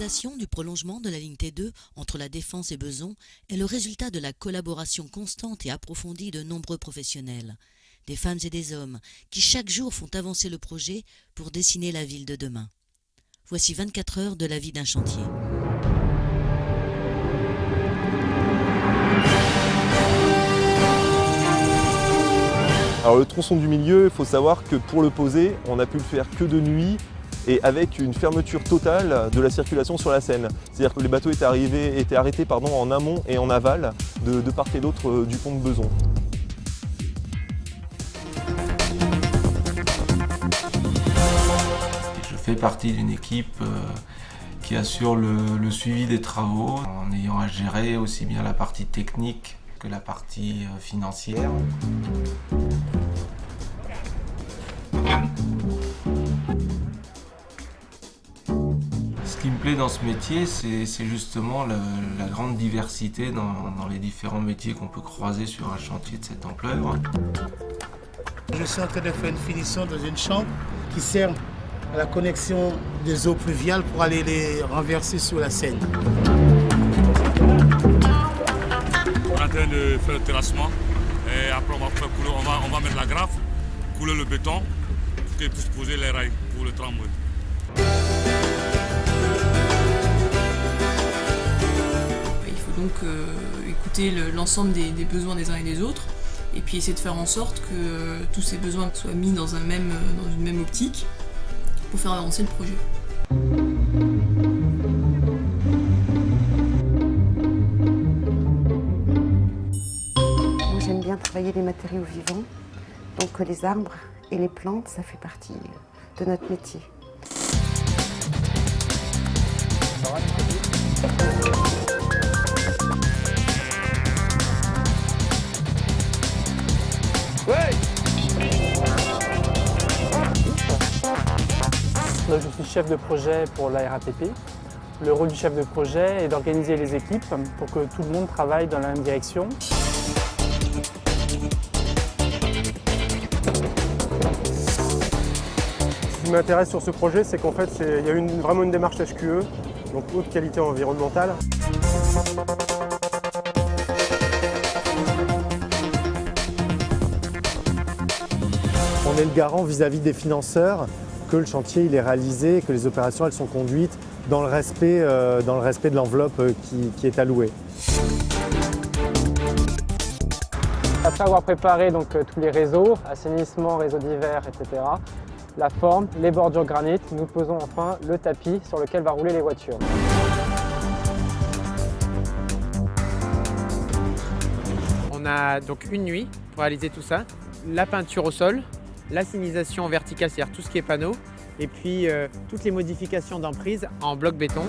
l'exploitation du prolongement de la ligne T2 entre la Défense et Bezons est le résultat de la collaboration constante et approfondie de nombreux professionnels, des femmes et des hommes, qui chaque jour font avancer le projet pour dessiner la ville de demain. Voici 24 heures de la vie d'un chantier. Alors le tronçon du milieu, il faut savoir que pour le poser, on a pu le faire que de nuit et avec une fermeture totale de la circulation sur la Seine. C'est-à-dire que les bateaux étaient arrêtés en amont et en aval de part et d'autre du pont de Bezons. Je fais partie d'une équipe qui assure le suivi des travaux en ayant à gérer aussi bien la partie technique que la partie financière. Ce qui me plaît dans ce métier, c'est justement la grande diversité dans les différents métiers qu'on peut croiser sur un chantier de cette ampleur. Je suis en train de faire une finition dans une chambre qui sert à la connexion des eaux pluviales pour aller les renverser sur la Seine. On est en train de faire le terrassement et après on va mettre la graffe, couler le béton pour qu'il puisse poser les rails pour le tramway. Il faut donc écouter l'ensemble des besoins des uns et des autres et puis essayer de faire en sorte que tous ces besoins soient mis dans une même optique pour faire avancer le projet. J'aime bien travailler les matériaux vivants, donc les arbres et les plantes, ça fait partie de notre métier. Je suis chef de projet pour la RATP. Le rôle du chef de projet est d'organiser les équipes pour que tout le monde travaille dans la même direction. Ce qui m'intéresse sur ce projet, c'est qu'en fait, il y a vraiment une démarche HQE, donc haute qualité environnementale. On est le garant vis-à-vis des financeurs que le chantier il est réalisé, que les opérations elles sont conduites dans le respect de l'enveloppe qui est allouée. Après avoir préparé donc, tous les réseaux, assainissement, réseau divers, etc., la forme, les bordures granit, nous posons enfin le tapis sur lequel va rouler les voitures. On a donc une nuit pour réaliser tout ça, la peinture au sol, la signalisation verticale, c'est-à-dire tout ce qui est panneau, et puis toutes les modifications d'emprise en bloc béton.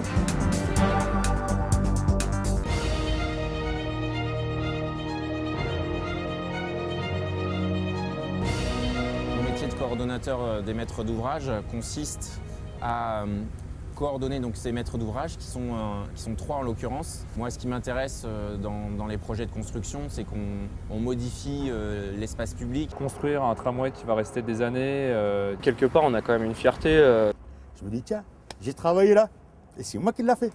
Le métier de coordonnateur des maîtres d'ouvrage consiste à coordonner donc, ces maîtres d'ouvrage qui sont 3 en l'occurrence. Moi, ce qui m'intéresse dans les projets de construction, c'est qu'on modifie l'espace public. Construire un tramway qui va rester des années, quelque part, on a quand même une fierté. Je me dis, tiens, j'ai travaillé là, et c'est moi qui l'ai fait.